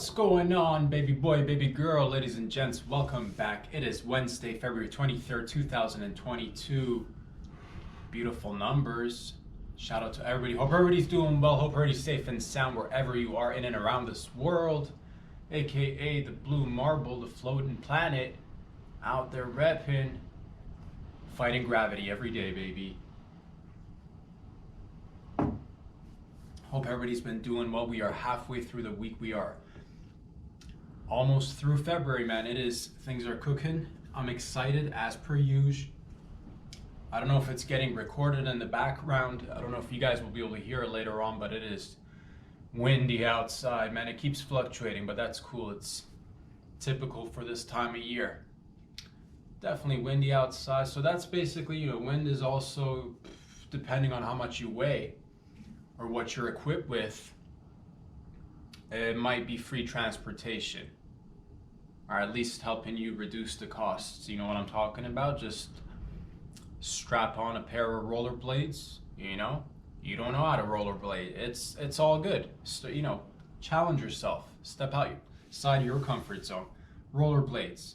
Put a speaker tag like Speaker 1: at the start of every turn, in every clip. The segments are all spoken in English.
Speaker 1: What's going on, baby boy, baby girl, ladies and gents? Welcome back. It is Wednesday, February 23rd, 2022. Beautiful numbers. Shout out to everybody. Hope everybody's doing well. Hope everybody's safe and sound wherever you are in and around this world. AKA the blue marble, the floating planet. Out there repping. Fighting gravity every day, baby. Hope everybody's been doing well. We are halfway through the week. We are almost through February, man. Things are cooking. I'm excited as per usual. I don't know if it's getting recorded in the background. I don't know if you guys will be able to hear it later on, but it is windy outside, man. It keeps fluctuating, but that's cool. It's typical for this time of year. Definitely windy outside. So that's basically, wind is also depending on how much you weigh or what you're equipped with. It might be free transportation, or at least helping you reduce the costs. You know what I'm talking about? Just strap on a pair of rollerblades. You don't know how to rollerblade. It's all good. So, challenge yourself. Step outside your comfort zone. Rollerblades.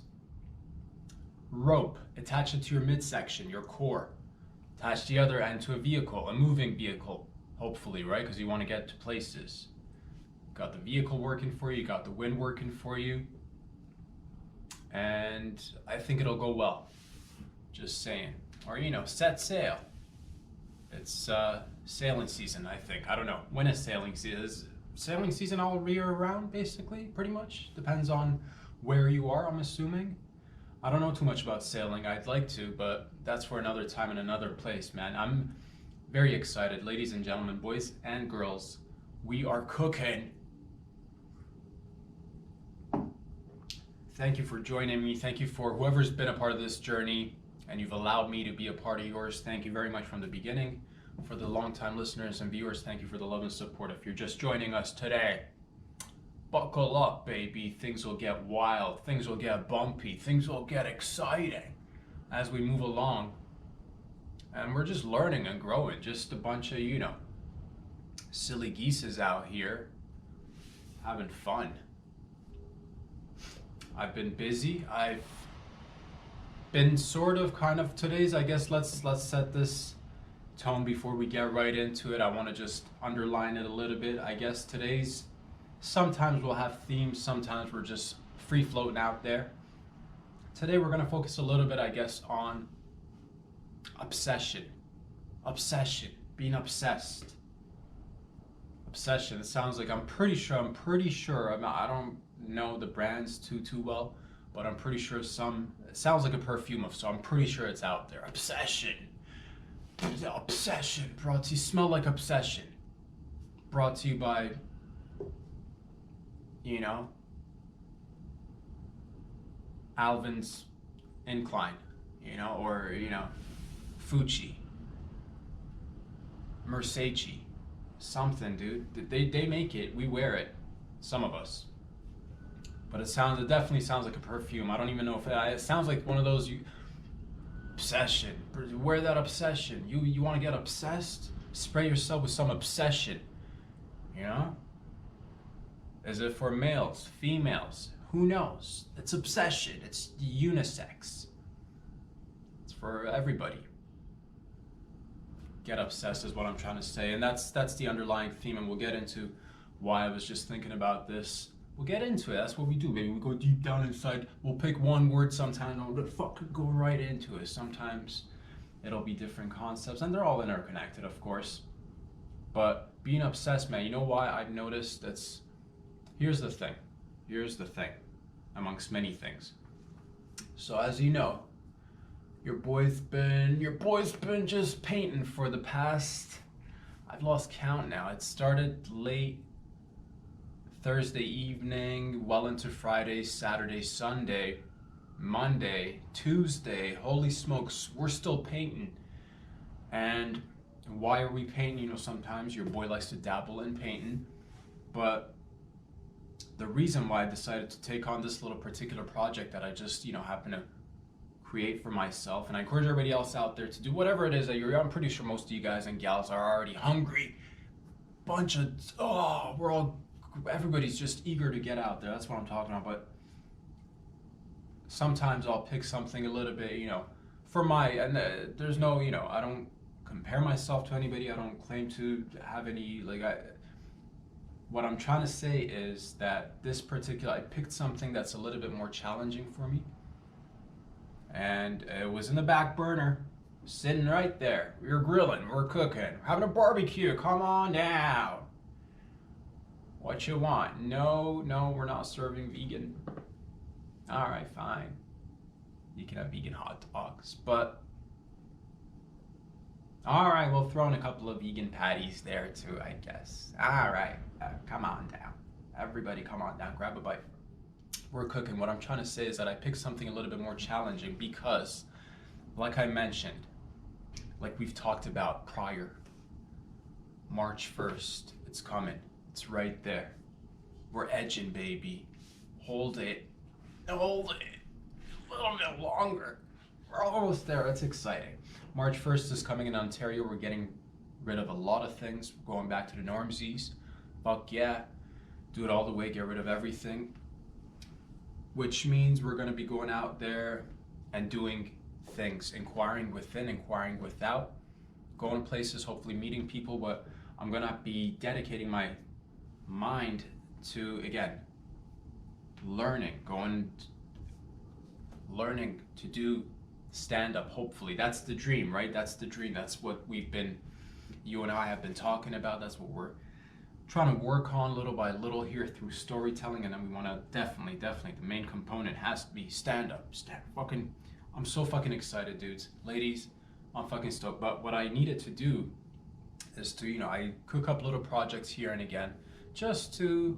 Speaker 1: Rope. Attach it to your midsection, your core. Attach the other end to a vehicle, a moving vehicle, hopefully, right? Because you want to get to places. Got the vehicle working for you, got the wind working for you, and I think it'll go well. Just saying. Or, set sail. It's sailing season, I think. I don't know. When is sailing season? Is sailing season all year around, basically, pretty much? Depends on where you are, I'm assuming. I don't know too much about sailing. I'd like to, but that's for another time and another place, man. I'm very excited. Ladies and gentlemen, boys and girls, we are cooking. Thank you for joining me. Thank you for whoever's been a part of this journey and you've allowed me to be a part of yours. Thank you very much from the beginning. For the longtime listeners and viewers, thank you for the love and support. If you're just joining us today, buckle up, baby. Things will get wild. Things will get bumpy. Things will get exciting as we move along. And we're just learning and growing. Just a bunch of, silly geeses out here having fun. I've been busy. I've been today's, I guess, let's set this tone before we get right into it. I want to just underline it a little bit. I guess today's, sometimes we'll have themes, sometimes we're just free floating out there. Today we're going to focus a little bit, I guess, on obsession, being obsessed. Obsession. It sounds like I'm pretty sure. I don't know the brands too well, but I'm pretty sure it sounds like a perfume, so I'm pretty sure it's out there. Obsession. Brought to you. Smell like obsession. Brought to you by, Alvin's Incline, or Fucci, Mersace, something, dude. They make it. We wear it. Some of us. But it definitely sounds like a perfume. I don't even know if it sounds like one of those obsession. Wear that obsession. You want to get obsessed? Spray yourself with some obsession. Is it for males, females? Who knows? It's obsession. It's unisex. It's for everybody. Get obsessed is what I'm trying to say, and that's the underlying theme, and we'll get into why I was just thinking about this. We'll get into it. That's what we do, baby. We go deep down inside. We'll pick one word sometimes, and we'll fucking go right into it. Sometimes it'll be different concepts, and they're all interconnected, of course. But being obsessed, man, you know why I've noticed that's... Here's the thing, amongst many things. So as you know, your boy's been just painting for the past, I've lost count now. It started late Thursday evening, well into Friday, Saturday, Sunday, Monday, Tuesday. Holy smokes, we're still painting. And why are we painting? Sometimes your boy likes to dabble in painting, but the reason why I decided to take on this little particular project that I just, happen to create for myself, and I encourage everybody else out there to do whatever it is that I'm pretty sure most of you guys and gals are already hungry. We're all everybody's just eager to get out there. That's what I'm talking about. But sometimes I'll pick something a little bit, for and there's no, I don't compare myself to anybody. I don't claim to have any, what I'm trying to say is that I picked something that's a little bit more challenging for me. And it was in the back burner, sitting right there. We're grilling, we're cooking, we're having a barbecue, come on down. What you want? No, we're not serving vegan. All right, fine. You can have vegan hot dogs, but all right, we'll throw in a couple of vegan patties there too, I guess. All right, come on down. Everybody come on down, grab a bite. We're cooking. What I'm trying to say is that I picked something a little bit more challenging because, like I mentioned, like we've talked about prior, March 1st, it's coming. It's right there. We're edging, baby. Hold it. Hold it. A little bit longer. We're almost there. It's exciting. March 1st is coming in Ontario. We're getting rid of a lot of things. We're going back to the normsies. Fuck yeah. Do it all the way. Get rid of everything. Which means we're going to be going out there and doing things. Inquiring within, inquiring without. Going places, hopefully meeting people. But I'm going to be dedicating my mind to, again, learning to do stand-up. Hopefully that's the dream, right? That's the dream. That's what you and I have been talking about. That's what we're trying to work on little by little here through storytelling. And then we want to definitely the main component has to be stand-up. I'm so fucking excited, dudes, ladies. I'm fucking stoked. But what I needed to do is to, I cook up little projects here and again, just to,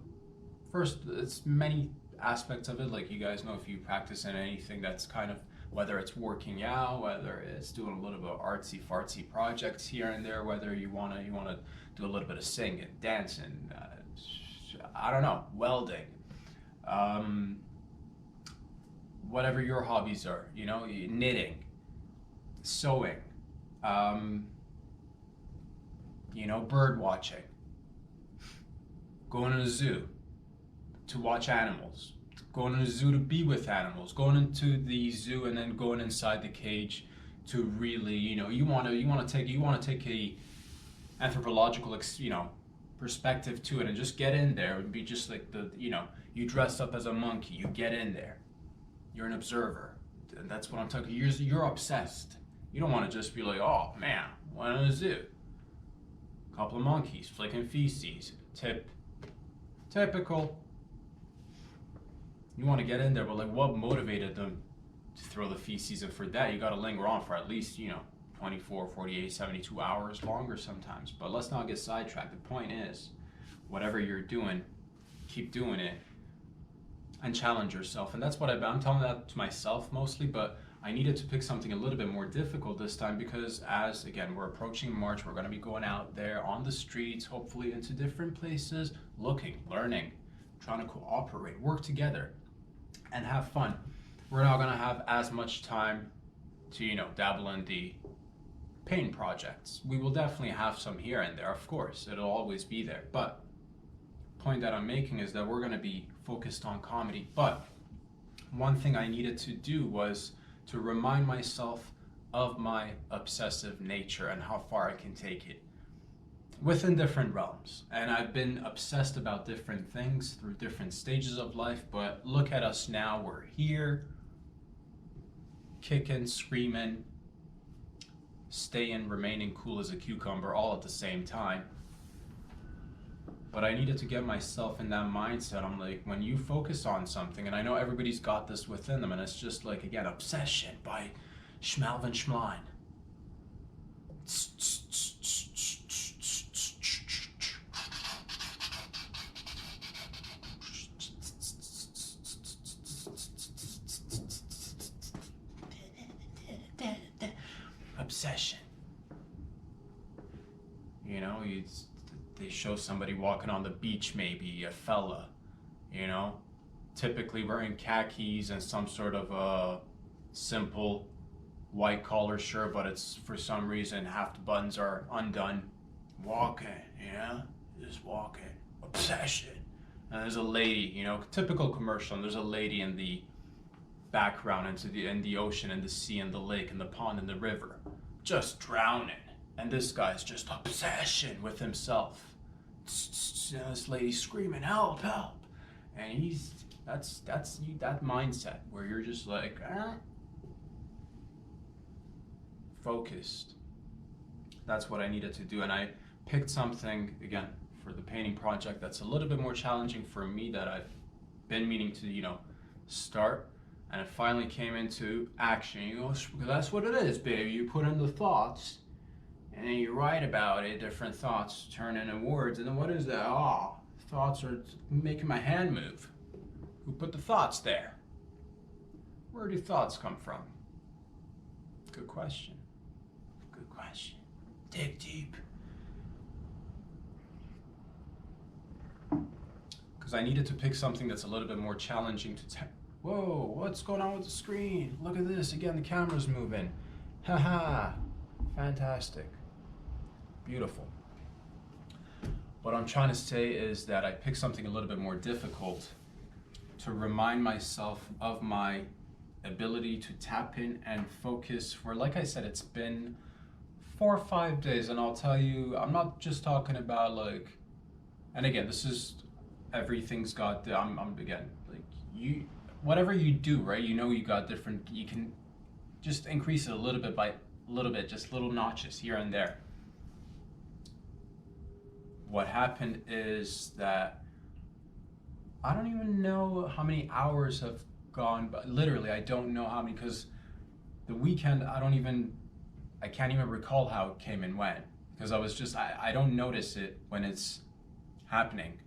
Speaker 1: first, it's many aspects of it. Like you guys know, if you practice in anything that's kind of, whether it's working out, whether it's doing a little bit of artsy fartsy projects here and there, whether you wanna do a little bit of singing, dancing, I don't know, welding, whatever your hobbies are, knitting, sewing, bird watching, going to the zoo to watch animals, going to the zoo to be with animals, going into the zoo and then going inside the cage to really, you want to take a anthropological, perspective to it and just get in there. It would be just like you dress up as a monkey, you get in there, you're an observer. And that's what I'm talking. You're obsessed. You don't want to just be like, oh man, went in the zoo, couple of monkeys flicking feces, typical. You want to get in there, but what motivated them to throw the feces? And for that, you got to linger on for at least, 24, 48, 72 hours, longer sometimes. But let's not get sidetracked. The point is, whatever you're doing, keep doing it and challenge yourself. And that's what I'm telling that to myself mostly, but I needed to pick something a little bit more difficult this time because we're approaching March, we're going to be going out there on the streets, hopefully into different places, looking, learning, trying to cooperate, work together, and have fun. We're not going to have as much time to, dabble in the paint projects. We will definitely have some here and there, of course. It'll always be there. But the point that I'm making is that we're going to be focused on comedy. But one thing I needed to do was to remind myself of my obsessive nature and how far I can take it within different realms. And I've been obsessed about different things through different stages of life, but look at us now. We're here, kicking, screaming, staying, remaining cool as a cucumber all at the same time. But I needed to get myself in that mindset. I'm like, when you focus on something, and I know everybody's got this within them, and it's just like, again, Obsession by Schmalvin Schmline. Obsession. They show somebody walking on the beach, maybe a fella, typically wearing khakis and some sort of a simple white collar shirt, but it's for some reason half the buttons are undone. Walking, just walking. Obsession. and there's a lady, you know, typical commercial, and there's a lady in the background, in the ocean and the sea and the lake and the pond and the river, just drowning, and this guy's just obsession with himself. This lady screaming, help, help, and that's that mindset where you're just like focused. That's what I needed to do, and I picked something again for the painting project that's a little bit more challenging for me, that I've been meaning to, you know, start, and it finally came into action. You go, that's what it is, baby. You put in the thoughts, and then you write about it. Different thoughts turn into words, and then what is that? Oh, thoughts are making my hand move. Who put the thoughts there? Where do thoughts come from? Good question. Good question. Dig deep. Because I needed to pick something that's a little bit more challenging to whoa, what's going on with the screen? Look at this, again, the camera's moving. Haha, fantastic. Beautiful. What I'm trying to say is that I picked something a little bit more difficult to remind myself of my ability to tap in and focus for, like I said, it's been 4 or 5 days, and I'll tell you, I'm not just talking about like, and again, this is, everything's got, I'm again, like, you, whatever you do, right, you know, you got different, you can just increase it a little bit by a little bit, just little notches here and there. What happened is that I don't even know how many hours have gone, but literally I don't know how many, because the weekend I can't even recall how it came and went, because I was just, I don't notice it when it's happening.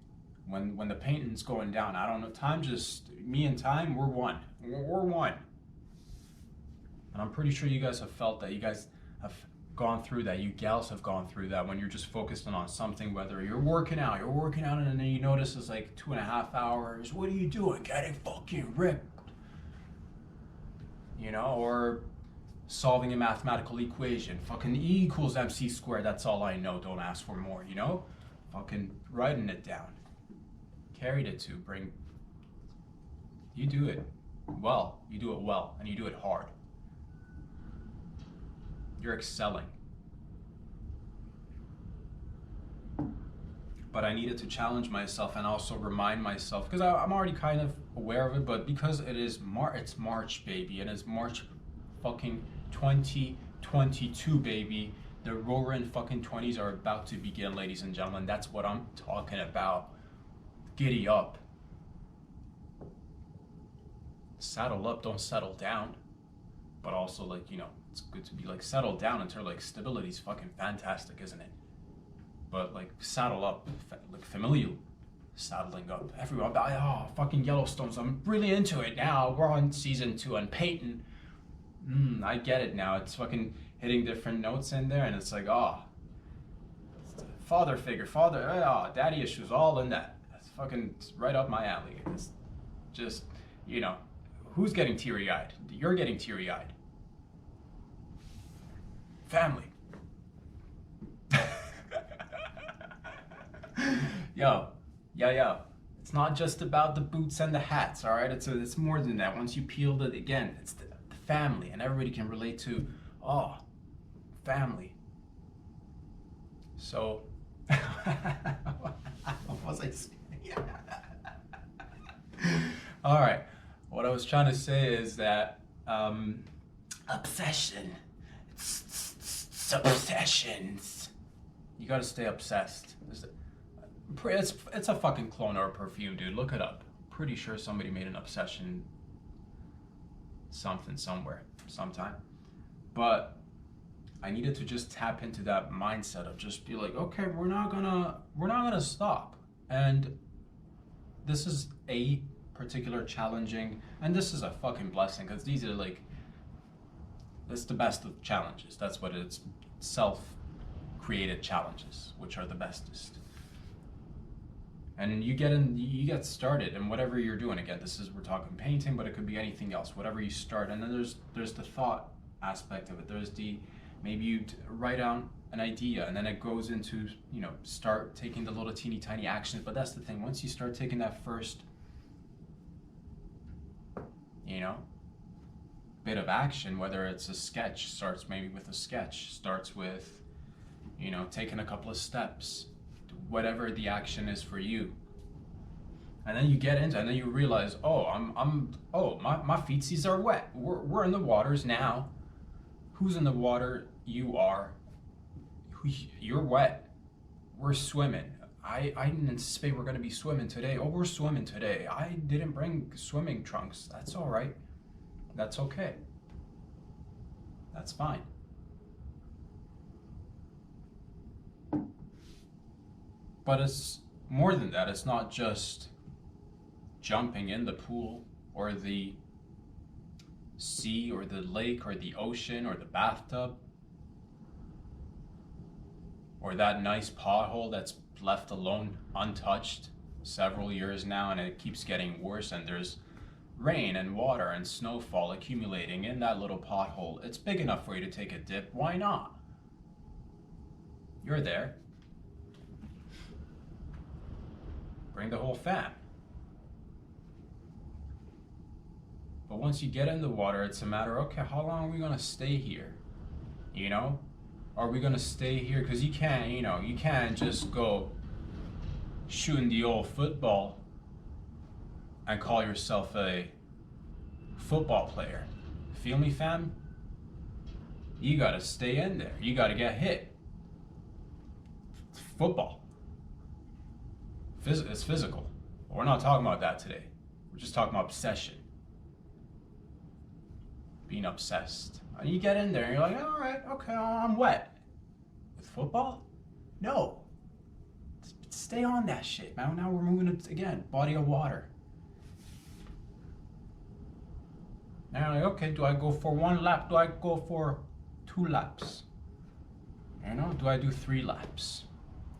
Speaker 1: When the painting's going down, I don't know, time just, me and time, we're one. We're one. And I'm pretty sure you guys have felt that, you guys have gone through that, you gals have gone through that, when you're just focusing on something, whether you're working out and then you notice it's like 2.5 hours, what are you doing? Getting fucking ripped. You know, or solving a mathematical equation, fucking E equals MC squared, that's all I know, don't ask for more, you know? Fucking writing it down. Carried it to bring, you do it well, and you do it hard. You're excelling. But I needed to challenge myself and also remind myself, because I'm already kind of aware of it, but because it is it's March, baby, and it's March fucking 2022, baby. The roaring fucking 20s are about to begin, ladies and gentlemen. That's what I'm talking about. Giddy up. Saddle up, don't settle down. But also, like, you know, it's good to be like settled down until like stability's fucking fantastic, isn't it? But like saddle up, like familial saddling up. Everyone, oh, fucking Yellowstones, I'm really into it now. We're on season 2 and Peyton. I get it now. It's fucking hitting different notes in there, and it's like, oh, father figure, daddy issues, all in that. That's fucking right up my alley. It's just, you know, who's getting teary-eyed? You're getting teary-eyed. Family. Yo. It's not just about the boots and the hats, all right? It's more than that. Once you peel it again, it's the family, and everybody can relate to, oh, family. So, what was I saying? All right. What I was trying to say is that obsession. It's obsessions. You gotta stay obsessed. It's a fucking clone or a perfume, dude. Look it up. Pretty sure somebody made an obsession something somewhere sometime. But I needed to just tap into that mindset of just be like, okay, we're not gonna stop. And this is a particular challenging, and this is a fucking blessing, because these are like, it's the best of challenges. That's what it's, self-created challenges, which are the bestest. And you get started in whatever you're doing. Again, we're talking painting, but it could be anything else, whatever you start. And then there's the thought aspect of it. There's maybe you write down an idea, and then it goes into, start taking the little teeny tiny actions. But that's the thing, once you start taking that first, bit of action, whether it's a sketch, starts maybe with a sketch, starts with, taking a couple of steps, whatever the action is for you. And then you get into it, and then you realize, my feetsies are wet. We're in the waters now. Who's in the water? You are. You're wet. We're swimming. I didn't anticipate we're going to be swimming today. Oh, we're swimming today. I didn't bring swimming trunks. That's all right. That's okay. That's fine. But it's more than that. It's not just jumping in the pool or the sea or the lake or the ocean or the bathtub or that nice pothole that's left alone untouched several years now, and it keeps getting worse, and there's rain and water and snowfall accumulating in that little pothole. It's big enough for you to take a dip. Why not? You're there. Bring the whole fam. But once you get in the water, it's a matter, okay, how long are we gonna stay here? Are we gonna stay here? Because you can't just go shooting the old football and call yourself a football player. Feel me, fam? You gotta stay in there. You gotta get hit. It's football. It's physical. But we're not talking about that today. We're just talking about obsession. Being obsessed. And you get in there and you're like, all right, okay, I'm wet. With football? No. Stay on that shit, man. Now we're moving it again. Body of water. Now you're like, okay, do I go for 1 lap? Do I go for 2 laps? Do I do 3 laps?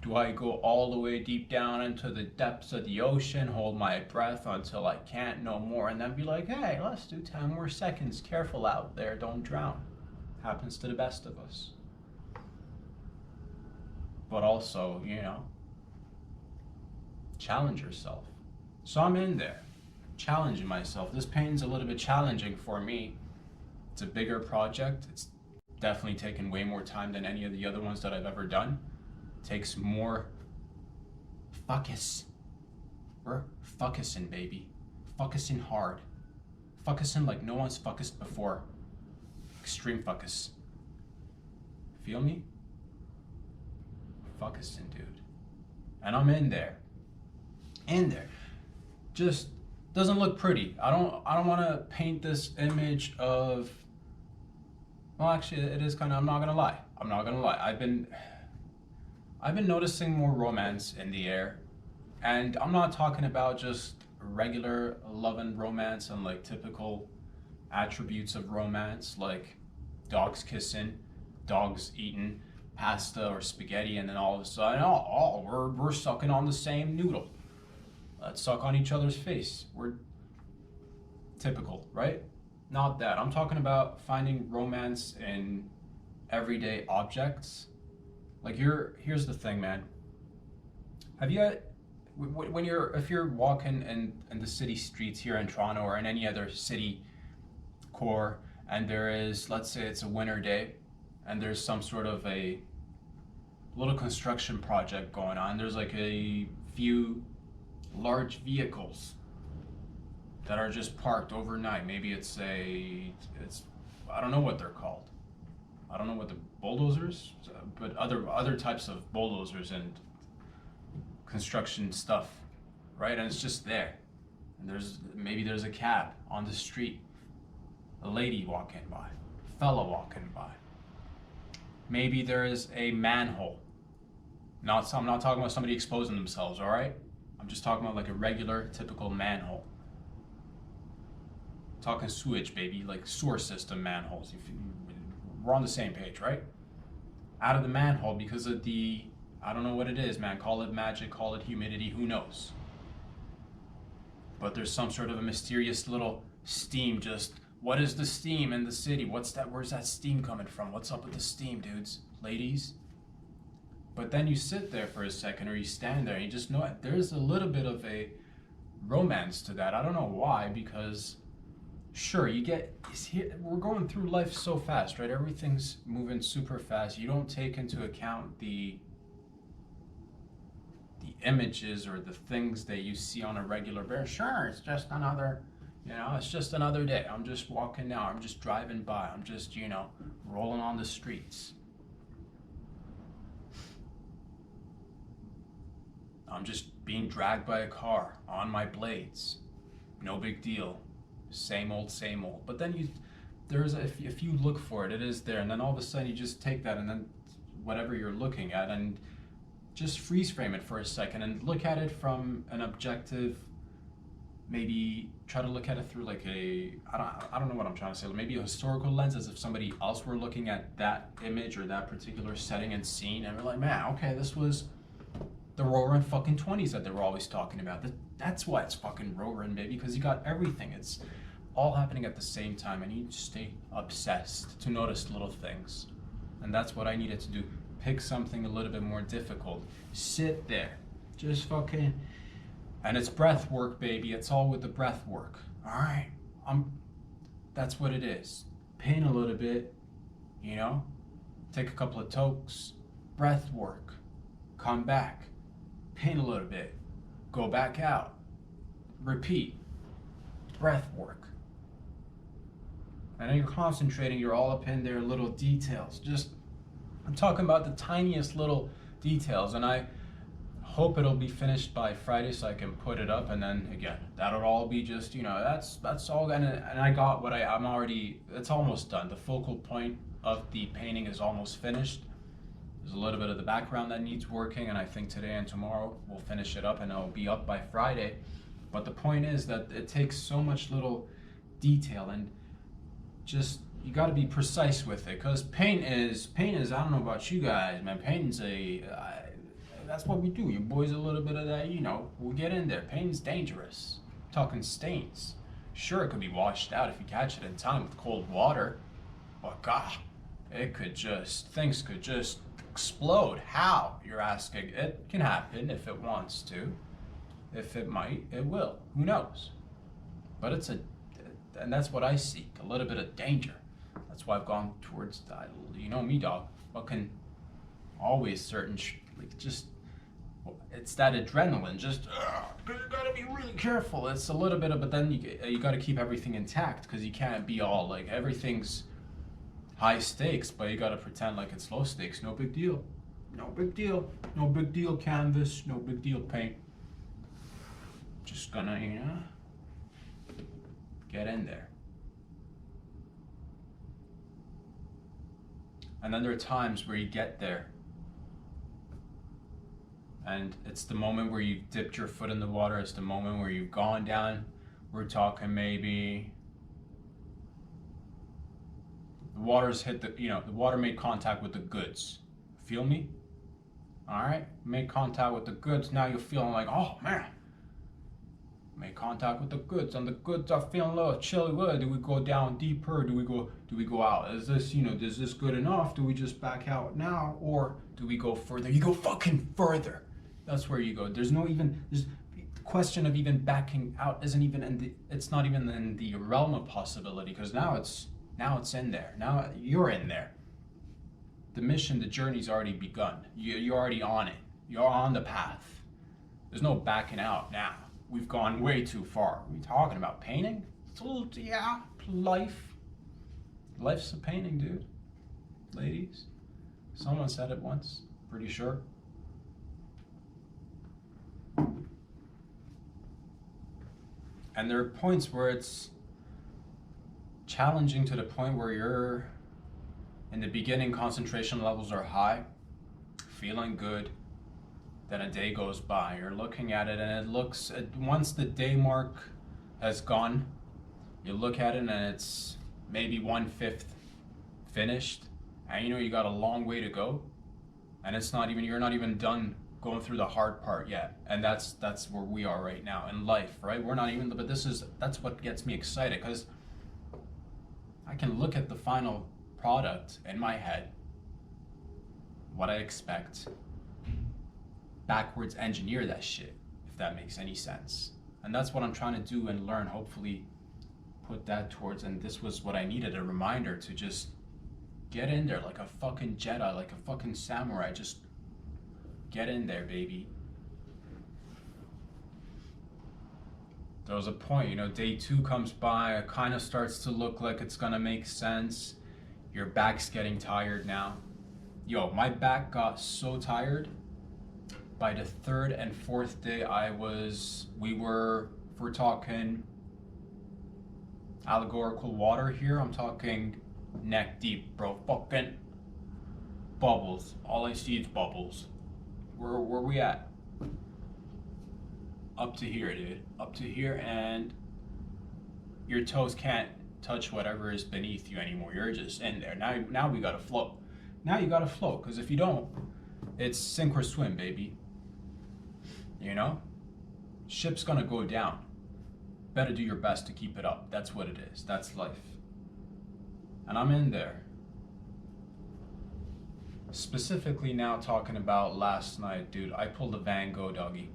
Speaker 1: Do I go all the way deep down into the depths of the ocean, hold my breath until I can't no more, and then be like, hey, let's do 10 more seconds. Careful out there, don't drown. Happens to the best of us. But also, challenge yourself. So I'm in there, challenging myself. This pain's a little bit challenging for me. It's a bigger project. It's definitely taken way more time than any of the other ones that I've ever done. Takes more focus. We're focusing, baby. Focusing hard. Focusing like no one's focused before. Extreme focus. Feel me? Focusing, dude. And I'm in there. Just doesn't look pretty. I don't want to paint this image of, well, actually it is kind of, I'm not gonna lie. I've been noticing more romance in the air, and I'm not talking about just regular love and romance and like typical attributes of romance, like dogs kissing, dogs eating pasta or spaghetti, and then all of a sudden, we're sucking on the same noodle. Let's suck on each other's face. We're typical, right? Not that. I'm talking about finding romance in everyday objects. Like here's the thing, man. If you're walking in the city streets here in Toronto or in any other city core, and there is, let's say it's a winter day, and there's some sort of a little construction project going on. There's like a few large vehicles that are just parked overnight. Maybe it's I don't know what they're called. I don't know what the bulldozers, but other types of bulldozers and construction stuff, right? And it's just there. And there's a cab on the street, a lady walking by, a fella walking by. Maybe there is a manhole. I'm not talking about somebody exposing themselves, all right? I'm just talking about like a regular, typical manhole. Talking sewage, baby, like sewer system manholes. We're on the same page, right? Out of the manhole because of I don't know what it is, man. Call it magic, call it humidity, who knows? But there's some sort of a mysterious little steam what is the steam in the city? Where's that steam coming from? What's up with the steam, dudes? Ladies? But then you sit there for a second, or you stand there, and you just know it. There's a little bit of a romance to that. I don't know why, because sure, we're going through life so fast, right? Everything's moving super fast. You don't take into account the images or the things that you see on a regular basis. Sure, it's just another, it's just another day. I'm just walking now. I'm just driving by. I'm just, rolling on the streets. I'm just being dragged by a car on my blades. No big deal. Same old, same old. But then if you look for it, it is there. And then all of a sudden you just take that and then whatever you're looking at and just freeze frame it for a second and look at it from an objective, maybe try to look at it through like I don't know what I'm trying to say, maybe a historical lens, as if somebody else were looking at that image or that particular setting and scene, and we're like, man, okay, this was the roaring fucking 20s that they were always talking about. That's why it's fucking roaring, baby, because you got everything. It's all happening at the same time, and you stay obsessed to notice little things. And that's what I needed to do. Pick something a little bit more difficult. Sit there. Just fucking... And it's breath work, baby. It's all with the breath work. All right? That's what it is. Pain a little bit, Take a couple of tokes. Breath work. Come back. Pain a little bit. Go back out. Repeat. Breath work. And then you're concentrating. You're all up in there, little details. I'm talking about the tiniest little details, and I hope it'll be finished by Friday so I can put it up, and then again, that'll all be just, that's all, and I got what I'm already, it's almost done. The focal point of the painting is almost finished. There's a little bit of the background that needs working, and I think today and tomorrow we'll finish it up and it'll be up by Friday. But the point is that it takes so much little detail, and just, you got to be precise with it, because paint is, I don't know about you guys, man, paint's that's what we do. You boys, a little bit of that, we'll get in there. Paint's dangerous. Talking stains. Sure, it could be washed out if you catch it in time with cold water, but God, things could just explode. How? You're asking. It can happen if it wants to. If it might, it will. Who knows? But and that's what I seek, a little bit of danger. That's why I've gone towards that. You know me, dog. Fucking always certain, it's that adrenaline. Just you gotta be really careful. It's a little bit of, but then you gotta keep everything intact, because you can't be all like everything's high stakes, but you gotta pretend like it's low stakes. No big deal. No big deal. No big deal canvas. No big deal paint. Just gonna, get in there. And then there are times where you get there and it's the moment where you've dipped your foot in the water. It's the moment where you've gone down. We're talking maybe the water's hit the water made contact with the goods. Feel me? All right, made contact with the goods. Now you're feeling like, oh man, made contact with the goods, and the goods are feeling a little chilly. Well, do we go down deeper? Do we go out? Is this, is this good enough? Do we just back out now, or do we go further? You go fucking further. That's where you go. There's the question of even backing out isn't even it's not even in the realm of possibility, because now it's in there. Now you're in there. The mission, the journey's already begun. You're already on it. You're on the path. There's no backing out now. We've gone way too far. What are we talking about? Painting? It's a little, life. Life's a painting, dude. Ladies. Someone said it once, pretty sure. And there are points where it's challenging to the point where you're, in the beginning, concentration levels are high, feeling good. Then a day goes by, you're looking at it, and once the day mark has gone, you look at it and it's maybe 1/5 finished, and you got a long way to go, and you're not even done going through the hard part yet. And that's where we are right now in life, right? We're not even, but that's what gets me excited, because I can look at the final product in my head, what I expect, backwards engineer that shit, if that makes any sense. And that's what I'm trying to do and learn, hopefully put that towards. And this was what I needed, a reminder to just get in there like a fucking Jedi, like a fucking samurai. Just get in there, baby. There was a point, day 2 comes by, it kind of starts to look like it's gonna make sense. Your back's getting tired now. Yo, my back got so tired. By the 3rd and 4th day, if we're talking allegorical water here, I'm talking neck deep, bro. Fucking bubbles. All I see is bubbles. Where we at? Up to here, dude. Up to here, and your toes can't touch whatever is beneath you anymore. You're just in there. Now we gotta float. Now you gotta float, because if you don't, it's sink or swim, baby. Ship's gonna go down. Better do your best to keep it up. That's what it is. That's life. And I'm in there. Specifically now talking about last night, dude. I pulled a Van Gogh, doggy.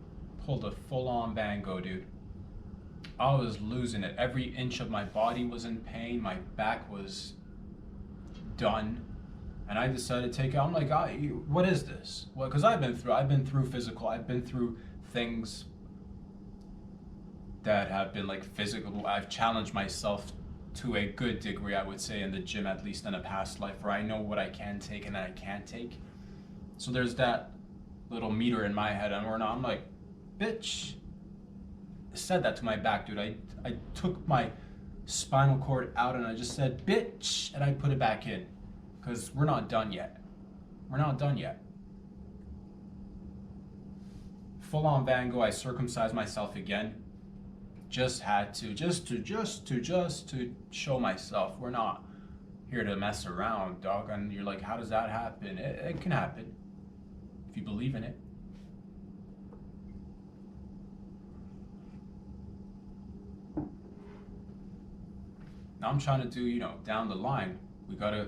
Speaker 1: Pulled a full-on Van Gogh, dude. I was losing it. Every inch of my body was in pain. My back was done. And I decided to take it. I'm like, what is this? Well, because I've been through physical. I've been through things that have been like physical. I've challenged myself to a good degree, I would say, in the gym, at least in a past life, where I know what I can take and that I can't take. So there's that little meter in my head, and I'm like, bitch. I said that to my back, dude. I took my spinal cord out and I just said, bitch, and I put it back in. Because we're not done yet. We're not done yet. Full on Van Gogh, I circumcised myself again. Just had to, just to show myself. We're not here to mess around, dog. And you're like, how does that happen? It can happen if you believe in it. Now I'm trying to do, down the line, there's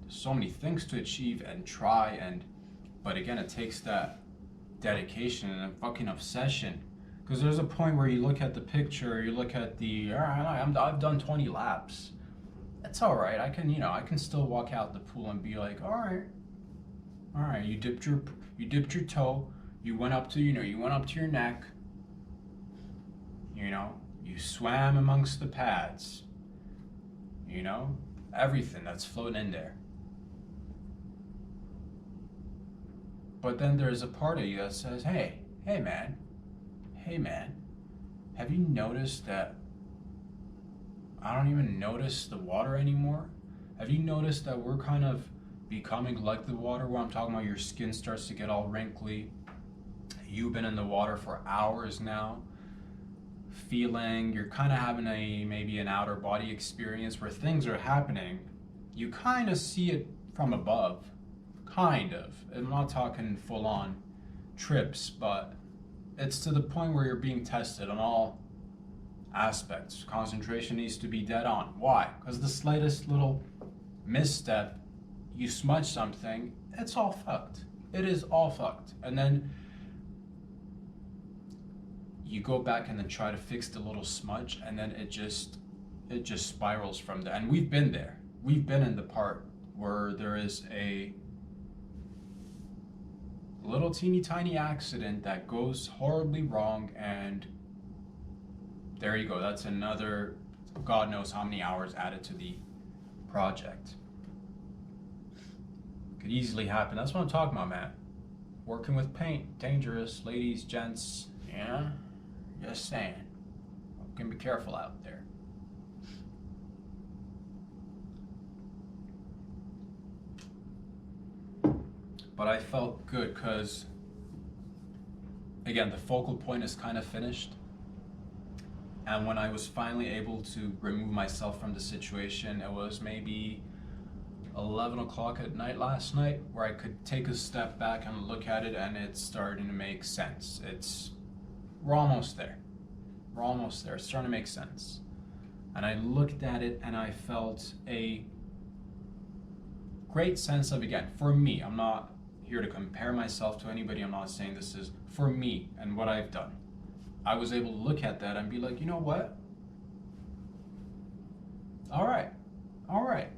Speaker 1: so many things to achieve and try, but again, it takes that dedication and a fucking obsession. Because there's a point where you look at the picture, you look at I've done 20 laps. That's all right. I can still walk out the pool and be like, all right. You dipped your toe. You went up to your neck. You swam amongst the pads. Everything that's floating in there. But then there's a part of you that says, hey man, have you noticed that I don't even notice the water anymore? Have you noticed that we're kind of becoming like the water, where I'm talking about your skin starts to get all wrinkly? You've been in the water for hours now, you're kind of having maybe an outer body experience where things are happening. You kind of see it from above. Kind of. I'm not talking full on trips, but it's to the point where you're being tested on all aspects. Concentration needs to be dead on. Why? Because the slightest little misstep, you smudge something, it's all fucked. It is all fucked. And then you go back and then try to fix the little smudge, and then it just spirals from there. And we've been there. We've been in the part where there is a little teeny tiny accident that goes horribly wrong, and there you go. That's another God knows how many hours added to the project. Could easily happen. That's what I'm talking about, man. Working with paint, dangerous, ladies, gents, yeah? Just saying. You can be careful out there. But I felt good because, again, the focal point is kind of finished. And when I was finally able to remove myself from the situation, it was maybe 11 o'clock at night last night, where I could take a step back and look at it, and it's starting to make sense. We're almost there. We're almost there. It's starting to make sense. And I looked at it and I felt a great sense of, again, for me, I'm not here to compare myself to anybody. I'm not saying this is for me and what I've done. I was able to look at that and be like, you know what? All right,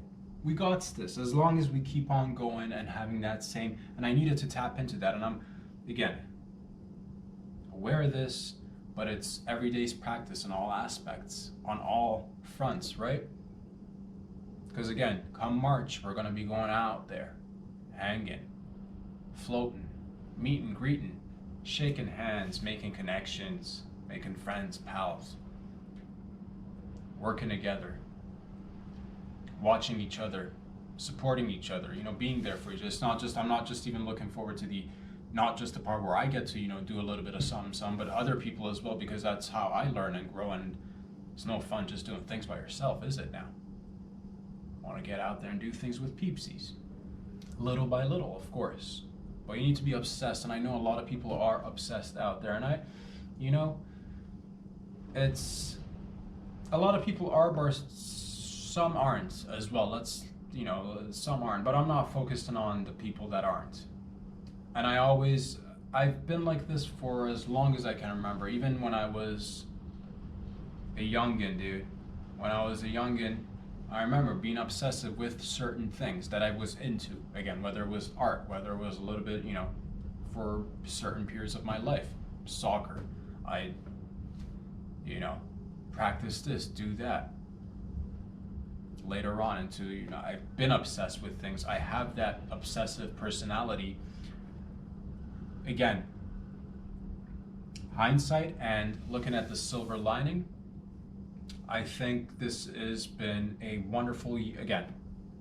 Speaker 1: we got this. As long as we keep on going and having that same, and I needed to tap into that. And I'm, again, aware of this, but it's everyday's practice in all aspects, on all fronts, right? Because again, come March, we're going to be going out there, hanging, floating, meeting, greeting, shaking hands, making connections, making friends, pals, working together, watching each other, supporting each other, being there for each other. It's not just, I'm not just even looking forward to not just the part where I get to, do a little bit of some, but other people as well, because that's how I learn and grow. And it's no fun just doing things by yourself, is it now? I want to get out there and do things with peepsies. Little by little, of course. But you need to be obsessed, and I know a lot of people are obsessed out there, and it's, a lot of people are, but some aren't as well. Some aren't, but I'm not focusing on the people that aren't. And I've been like this for as long as I can remember, even when I was a youngin', dude. When I was a youngin', I remember being obsessive with certain things that I was into. Again, whether it was art, whether it was a little bit, for certain periods of my life, soccer. I, practice this, do that. Later on into, I've been obsessed with things. I have that obsessive personality. Again, hindsight and looking at the silver lining, I think this has been a wonderful, again,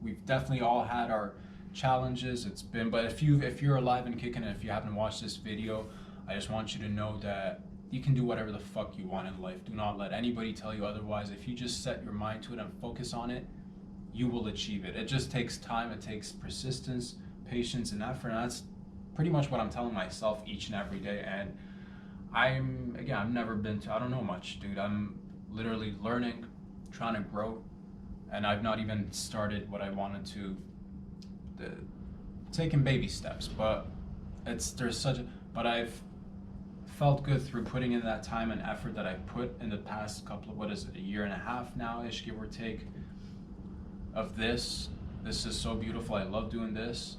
Speaker 1: we've definitely all had our challenges. But if you're alive and kicking, and if you haven't watched this video, I just want you to know that you can do whatever the fuck you want in life. Do not let anybody tell you otherwise. If you just set your mind to it and focus on it, you will achieve it. It just takes time, it takes persistence, patience, and effort, and that's pretty much what I'm telling myself each and every day. And I've never been to, I don't know much, dude. I'm literally learning, trying to grow, and I've not even started what I wanted to, taking baby steps, but but I've felt good through putting in that time and effort that I put in the past couple of, a year and a half now-ish, give or take, of this. This is so beautiful. I love doing this,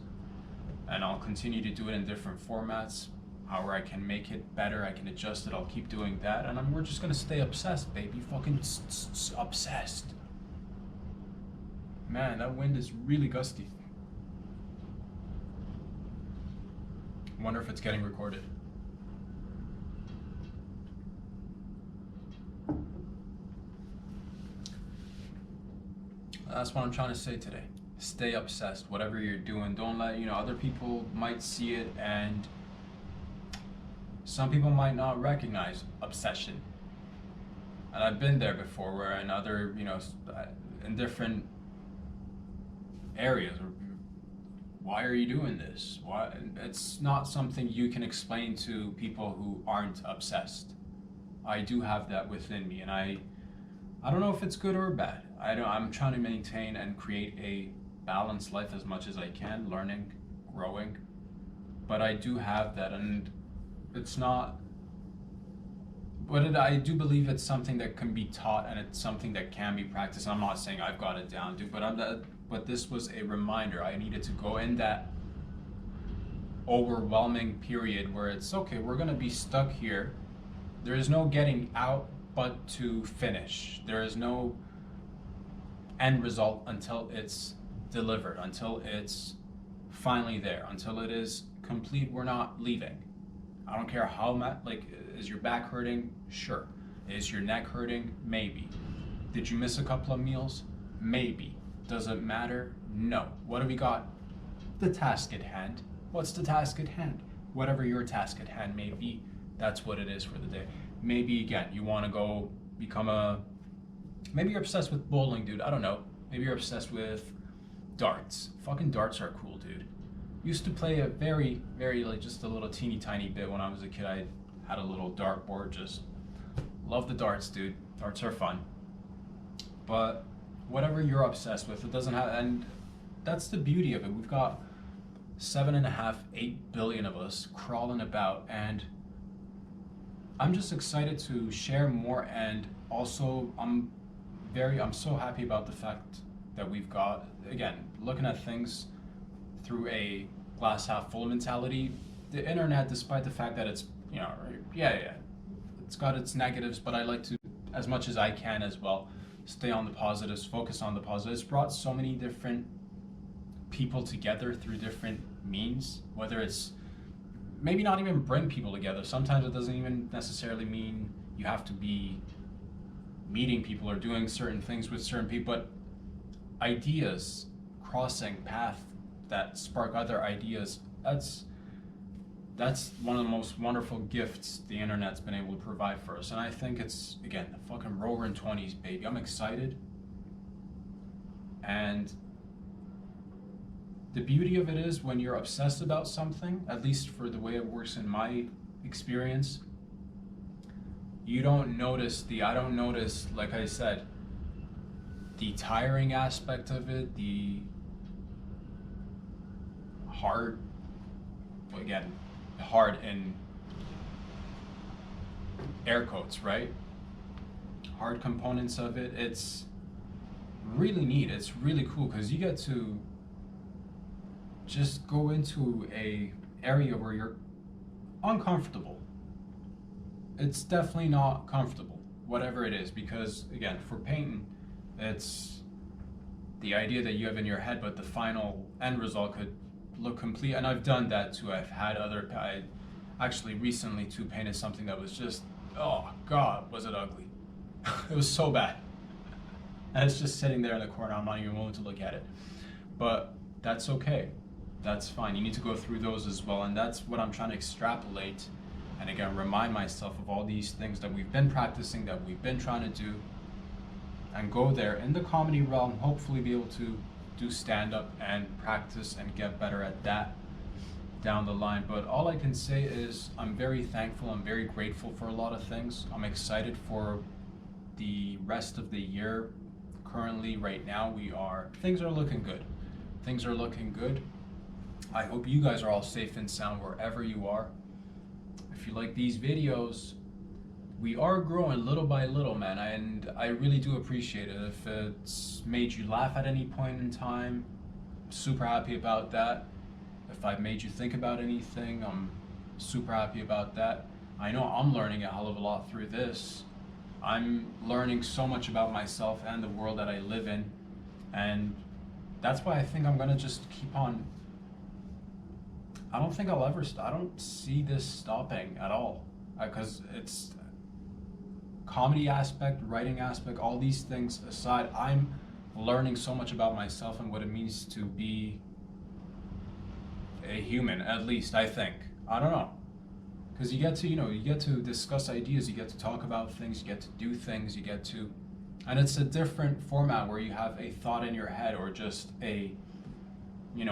Speaker 1: and I'll continue to do it in different formats. However I can make it better, I can adjust it, I'll keep doing that, and we're just gonna stay obsessed, baby. Fucking obsessed. Man, that wind is really gusty. Wonder if it's getting recorded. That's what I'm trying to say today. Stay obsessed, whatever you're doing. Don't let, other people might see it, and some people might not recognize obsession. And I've been there before, where in other, in different areas, why are you doing this? Why? It's not something you can explain to people who aren't obsessed. I do have that within me, and I don't know if it's good or bad. I'm trying to maintain and create a balanced life as much as I can, learning, growing. But I do have that, and it's not, but I do believe it's something that can be taught, and it's something that can be practiced. I'm not saying I've got it down, dude, but this was a reminder. I needed to go in that overwhelming period where it's okay, we're gonna be stuck here. There is no getting out but to finish. There is no end result until it's delivered, until it's finally there, until it is complete. We're not leaving. I don't care how much, is your back hurting? Sure. Is your neck hurting? Maybe. Did you miss a couple of meals? Maybe. Does it matter? No. What do we got? The task at hand. What's the task at hand? Whatever your task at hand may be, that's what it is for the day. Maybe, again, you want to go maybe you're obsessed with bowling, dude. I don't know. Maybe you're obsessed with darts. Fucking darts are cool, dude. Used to play a very, very, just a little teeny tiny bit when I was a kid. I had a little dart board. Just love the darts, dude. Darts are fun. But whatever you're obsessed with, it doesn't have, and that's the beauty of it. We've got 7.5, 8 billion of us crawling about, and I'm just excited to share more. And also, I'm so happy about the fact that we've got, again, looking at things through a glass half full mentality. The internet, despite the fact that it's, yeah, it's got its negatives, but I like to, as much as I can as well, stay on the positives, focus on the positives. It's brought so many different people together through different means, whether it's maybe not even bring people together. Sometimes it doesn't even necessarily mean you have to be meeting people or doing certain things with certain people, but ideas crossing path that spark other ideas. That's one of the most wonderful gifts the internet's been able to provide for us. And I think it's, again, the fucking roaring 20s, baby. I'm excited. And the beauty of it is, when you're obsessed about something, at least for the way it works in my experience, I don't notice, like I said, the tiring aspect of it, the hard in air quotes, right? Hard components of it. It's really neat. It's really cool because you get to just go into a area where you're uncomfortable. It's definitely not comfortable, whatever it is, because again, for painting, it's the idea that you have in your head, but the final end result could look complete. And I've done that too. I actually recently too painted something that was just, oh God, was it ugly. It was so bad. And it's just sitting there in the corner. I'm not even willing to look at it. But that's okay. That's fine. You need to go through those as well. And that's what I'm trying to extrapolate. And again, remind myself of all these things that we've been practicing, that we've been trying to do, and go there in the comedy realm, hopefully be able to do stand-up and practice and get better at that down the line. But all I can say is I'm very thankful. I'm very grateful for a lot of things. I'm excited for the rest of the year. Currently, right now, things are looking good. Things are looking good. I hope you guys are all safe and sound wherever you are. If you like these videos, we are growing little by little, man, and I really do appreciate it. If it's made you laugh at any point in time, I'm super happy about that. If I've made you think about anything, I'm super happy about that. I know I'm learning a hell of a lot through this. I'm learning so much about myself and the world that I live in, and that's why I think I'm gonna just keep on. I don't think I'll ever stop. I don't see this stopping at all, because it's comedy aspect, writing aspect, all these things aside, I'm learning so much about myself and what it means to be a human, at least I think. I don't know. Because you get to discuss ideas, you get to talk about things, you get to do things, and it's a different format where you have a thought in your head, or just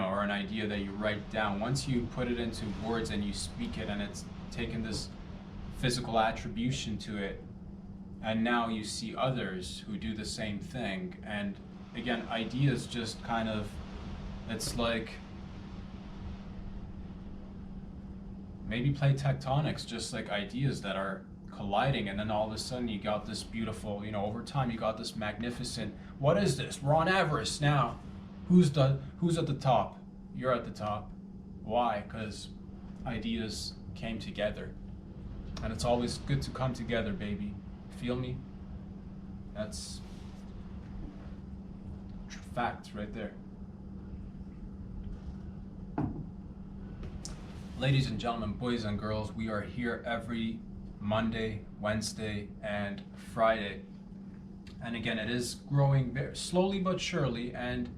Speaker 1: or an idea that you write down. Once you put it into words and you speak it, and it's taken this physical attribution to it, and now you see others who do the same thing. And again, ideas just kind of, it's like maybe play tectonics, just like ideas that are colliding, and then all of a sudden you got this beautiful, over time you got this magnificent, what is this? We're on Everest now. Who's at the top? You're at the top. Why? Because ideas came together. And it's always good to come together, baby. Feel me? That's facts right there. Ladies and gentlemen, boys and girls, we are here every Monday, Wednesday, and Friday. And again, it is growing very slowly but surely, and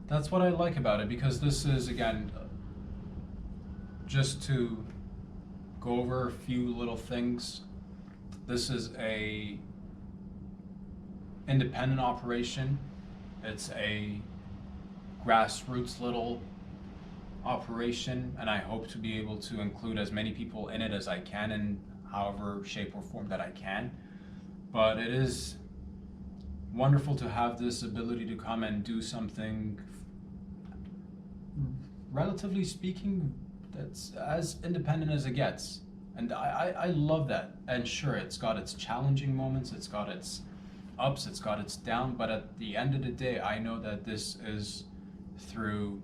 Speaker 1: that's what I like about it, because this is, again, just to go over a few little things. This is a independent operation. It's a grassroots little operation, and I hope to be able to include as many people in it as I can, in however shape or form that I can. But it is wonderful to have this ability to come and do something relatively speaking, that's as independent as it gets. And I love that. And sure, it's got its challenging moments, it's got its ups, it's got its down, but at the end of the day, I know that this is through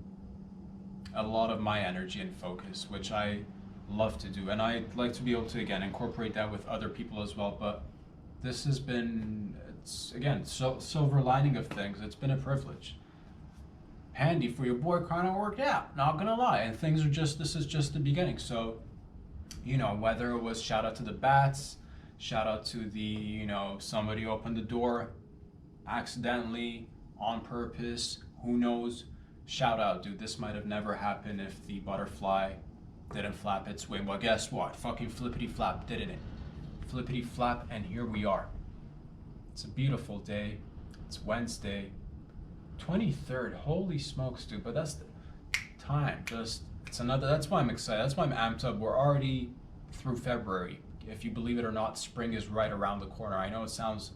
Speaker 1: a lot of my energy and focus, which I love to do. And I'd like to be able to, again, incorporate that with other people as well. But this has been, it's again, silver lining of things. It's been a privilege. Handy for your boy kind of worked out, not gonna lie. And things are just, this is just the beginning. So, you know, whether it was shout out to the bats, shout out to the, you know, somebody opened the door accidentally, on purpose, who knows? Shout out, dude. This might have never happened if the butterfly didn't flap its wing. Well, guess what? Fucking flippity flap, didn't it? Flippity flap, and here we are. It's a beautiful day. It's Wednesday, 23rd. Holy smokes, dude. But that's the time. Just, it's another, that's why I'm excited. That's why I'm amped up. We're already through February. If you believe it or not, spring is right around the corner. I know it sounds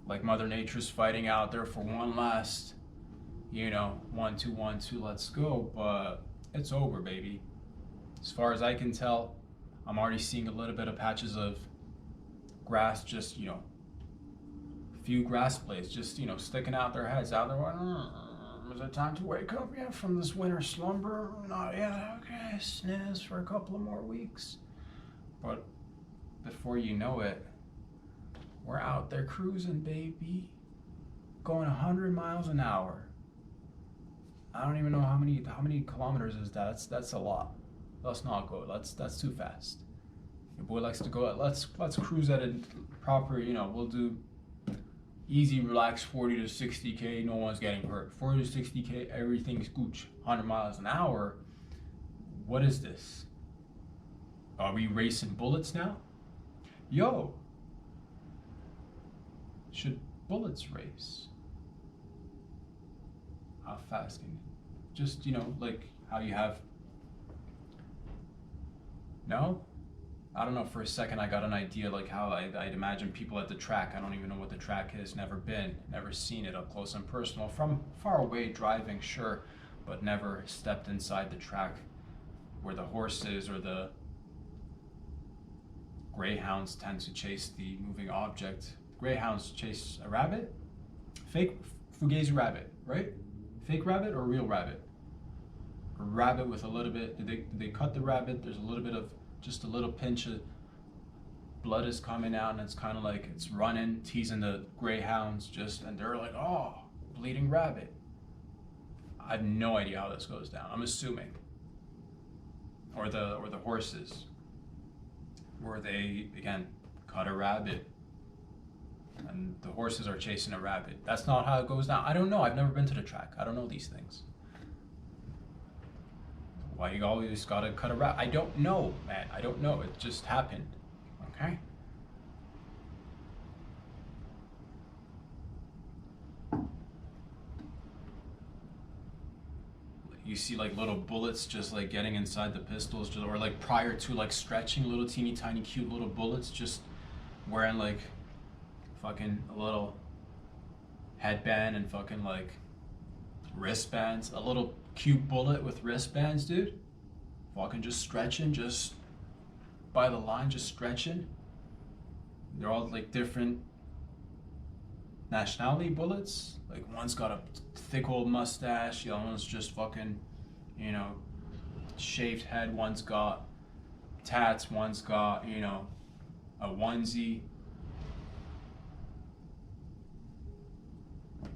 Speaker 1: like Mother Nature's fighting out there for one last, you know, 1, 2, 1, 2, let's go, but it's over, baby. As far as I can tell, I'm already seeing a little bit of patches of grass, just, you know, a few grass blades just, you know, sticking out their heads out there. Is it time to wake up yet from this winter slumber? Not yet. Okay, snooze for a couple of more weeks. But before you know it, we're out there cruising, baby. Going 100 miles an hour. I don't even know how many kilometers is that. That's a lot. Let's not go. That's too fast. Your boy likes to go. Let's cruise at a proper, you know, we'll do easy, relaxed 40 to 60K. No one's getting hurt. 40 to 60K, everything's gooch. 100 miles an hour. What is this? Are we racing bullets now? Yo. Should bullets race? How fast can you? Just, you know, like how you have. No? I don't know, for a second I got an idea like how I'd imagine people at the track. I don't even know what the track is, never been, never seen it up close and personal. From far away driving, sure, but never stepped inside the track where the horses or the greyhounds tend to chase the moving object. Greyhounds chase a rabbit? Fake Fugazi rabbit, right? Fake rabbit or real rabbit? A rabbit with a little bit, did they cut the rabbit? There's a little bit of, just a little pinch of blood is coming out and it's kind of like it's running, teasing the greyhounds just, and they're like, oh, bleeding rabbit. I have no idea how this goes down. I'm assuming. Or the horses, where they, again, cut a rabbit and the horses are chasing a rabbit. That's not how it goes down. I don't know. I've never been to the track. I don't know these things. Why you always gotta cut a rabbit? I don't know, man. I don't know. It just happened. Okay? You see like little bullets just like getting inside the pistols, just, or like prior to like stretching, little teeny tiny cute little bullets just wearing like fucking a little headband and fucking like wristbands. A little cute bullet with wristbands, dude. Fucking just stretching, just by the line, just stretching. They're all like different nationality bullets. Like one's got a thick old mustache, the other one's just fucking, you know, shaved head. One's got tats, one's got, you know, a onesie.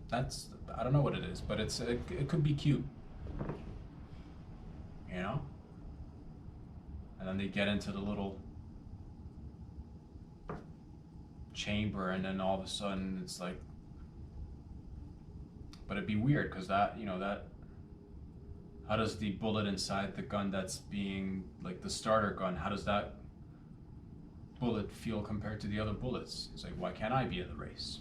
Speaker 1: That's, I don't know what it is, but it could be cute, you know? And then they get into the little chamber and then all of a sudden it's like, but it'd be weird because that, you know, that, how does the bullet inside the gun that's being like the starter gun, how does that bullet feel compared to the other bullets? It's like, why can't I be in the race?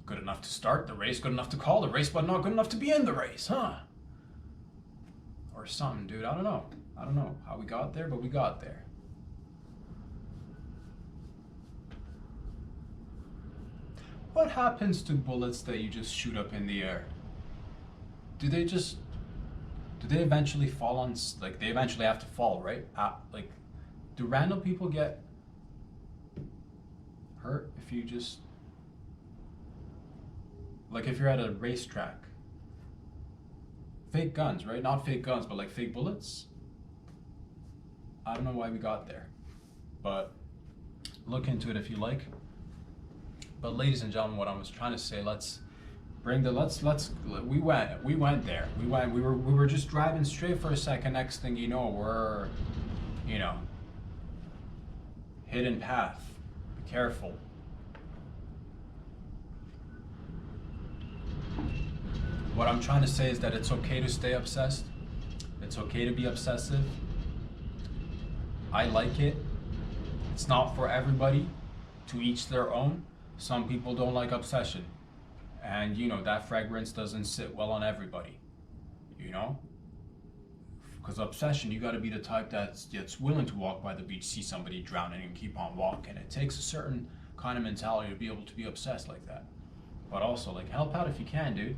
Speaker 1: Good enough to start the race, good enough to call the race, but not good enough to be in the race, huh? Or something, dude. I don't know. I don't know how we got there, but we got there. What happens to bullets that you just shoot up in the air? do they eventually fall on, like, they eventually have to fall, right? Like, do random people get hurt if you just, like, if you're at a racetrack? Fake guns, right? Not fake guns, but like fake bullets. I don't know why we got there, but look into it if you like. But ladies and gentlemen, what I was trying to say, we went there. We were just driving straight for a second. Next thing you know, we're, hidden path. Be careful. What I'm trying to say is that it's okay to stay obsessed. It's okay to be obsessive. I like it. It's not for everybody. To each their own. Some people don't like obsession. And that fragrance doesn't sit well on everybody. Because obsession, you got to be the type that's willing to walk by the beach, see somebody drowning, and keep on walking. It takes a certain kind of mentality to be able to be obsessed like that. But also, like, help out if you can, dude.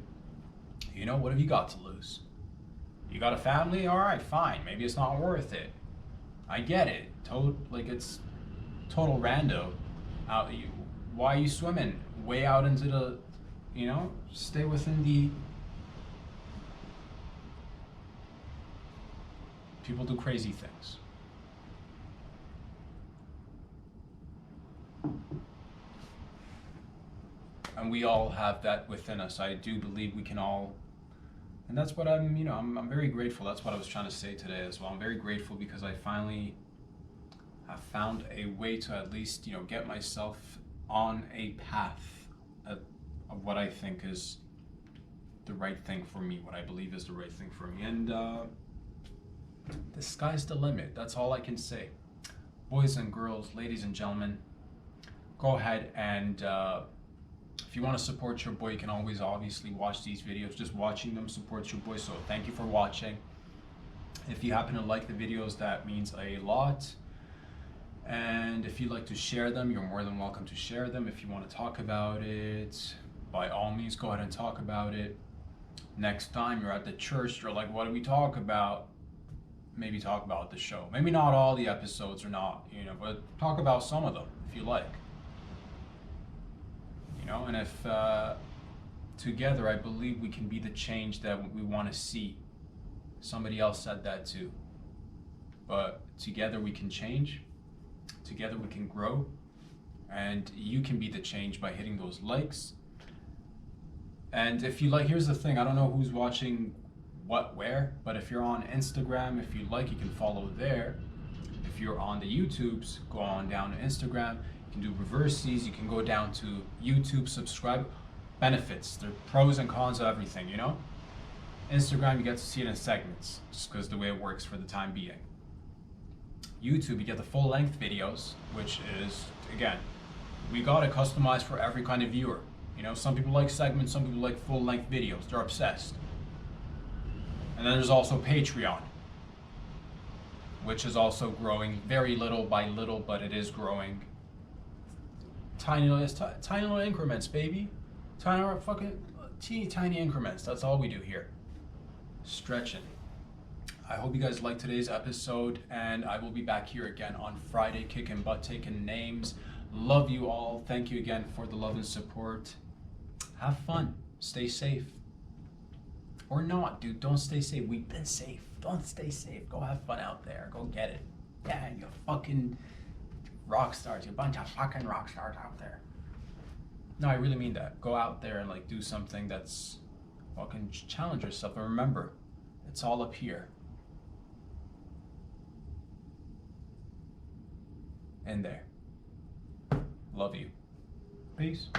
Speaker 1: What have you got to lose? You got a family? All right, fine. Maybe it's not worth it. I get it. It's total rando. Why are you swimming way out into the, stay within the. People do crazy things. And we all have that within us. I do believe we can all, and that's what I'm very grateful. That's what I was trying to say today as well. I'm very grateful because I finally have found a way to at least, get myself on a path of what I think is the right thing for me, what I believe is the right thing for me. And the sky's the limit. That's all I can say. Boys and girls, ladies and gentlemen, go ahead and if you want to support your boy, you can always obviously watch these videos. Just watching them supports your boy, so thank you for watching. If you happen to like the videos, that means a lot. And if you'd like to share them, you're more than welcome to share them. If you want to talk about it, by all means, go ahead and talk about it. Next time you're at the church, you're like, what do we talk about? Maybe talk about the show. Maybe not all the episodes or not, but talk about some of them if you like. And if together, I believe we can be the change that we want to see. Somebody else said that too. But together we can change. Together we can grow. And you can be the change by hitting those likes. And if you like, here's the thing. I don't know who's watching what, where. But if you're on Instagram, if you like, you can follow there. If you're on the YouTubes, go on down to Instagram. You can do reverses, you can go down to YouTube, subscribe. Benefits, there are pros and cons of everything, Instagram, you get to see it in segments, just because the way it works for the time being. YouTube, you get the full length videos, which is, again, we got it customized for every kind of viewer. Some people like segments, some people like full length videos, they're obsessed. And then there's also Patreon, which is also growing very little by little, but it is growing. Tiny little increments, baby. Tiny increments. That's all we do here. Stretching. I hope you guys liked today's episode, and I will be back here again on Friday, kicking butt, taking names. Love you all. Thank you again for the love and support. Have fun. Stay safe. Or not, dude. Don't stay safe. We've been safe. Don't stay safe. Go have fun out there. Go get it. Yeah, you fucking rock stars, you a bunch of fucking rock stars out there. No, I really mean that. Go out there and do something that's fucking challenge yourself. And remember, it's all up here. In there. Love you. Peace.